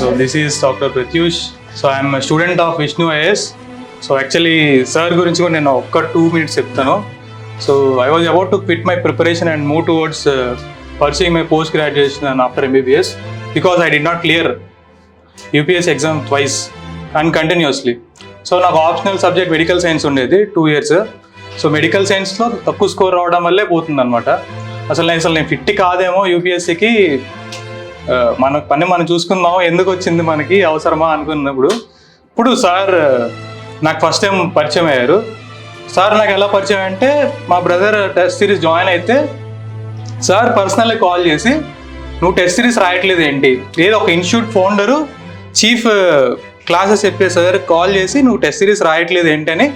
So this is Dr. Pratyush. So I am a student of Vishnu IAS. So actually sir గురించి కూడా నేను ఒక్క 2 minutes చెప్తాను. So I was about to quit my preparation and move towards pursuing my post graduation and after MBBS because I did not clear UPSC exam twice and continuously. So నాకు optional subject medical science ఉండేది 2 years. So medical సైన్స్లో తక్కువ score రావడం వల్లే పోతుంది అనమాట. అసలు నేను ఫిట్ కాదేమో యూపీఎస్సీకి, మన పని మనం చూసుకుందాం, ఎందుకు వచ్చింది మనకి అవసరమా అనుకున్నప్పుడు ఇప్పుడు సార్ నాకు ఫస్ట్ టైం పరిచయం అయ్యారు. సార్ నాకు ఎలా పరిచయం అంటే మా బ్రదర్ టెస్ట్ సిరీస్ జాయిన్ అయితే సార్ పర్సనల్గా కాల్ చేసి నువ్వు టెస్ట్ సిరీస్ రాయట్లేదు ఏంటి, ఏదో ఒక ఇన్స్టిట్యూట్ ఫౌండరు చీఫ్ క్లాసెస్ చెప్పే సార్ కాల్ చేసి నువ్వు టెస్ట్ సిరీస్ రాయట్లేదు ఏంటి అని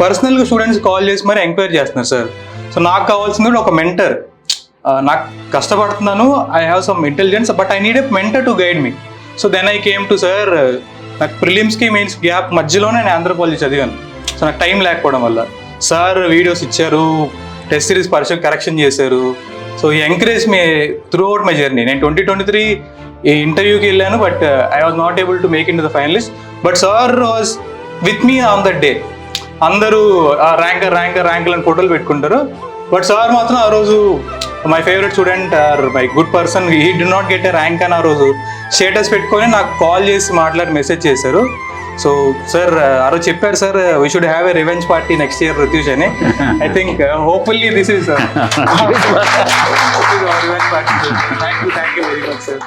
పర్సనల్గా స్టూడెంట్స్ కాల్ చేసి మరి ఎంక్వైరీ చేస్తున్నారు సార్. సో నాకు కావాల్సింది కూడా ఒక మెంటర్. నాకు కష్టపడుతున్నాను, I have some intelligence, but I need a mentor to guide me. So then I came to sir. నాకు ప్రిలిమ్స్కి మెయిన్స్ గ్యాప్ మధ్యలోనే నేను ఆంథ్రోపాలజీ చదివాను. సో నాకు టైం లేకపోవడం వల్ల సార్ వీడియోస్ ఇచ్చారు, టెస్ట్ సిరీస్ పర్సెంట్ కరెక్షన్ చేశారు. సో ఈ encourage me throughout my journey. నేను 2023 ఈ ఇంటర్వ్యూకి వెళ్ళాను, but I was not able to make in to the finalist. But sir was with me on that day. అందరూ ranker అని ఫోటోలు పెట్టుకుంటారు, బట్ సార్ మాత్రం ఆ రోజు my favourite student or my good person, he did not get a rank అని ఆ రోజు స్టేటస్ పెట్టుకొని నాకు కాల్ చేసి మాట్లాడి మెసేజ్ చేశారు. సో సార్ ఆ రోజు చెప్పారు, sir we should have a revenge party next year Pratyush అని. I think hopefully this is revenge party. Thank you very much sir.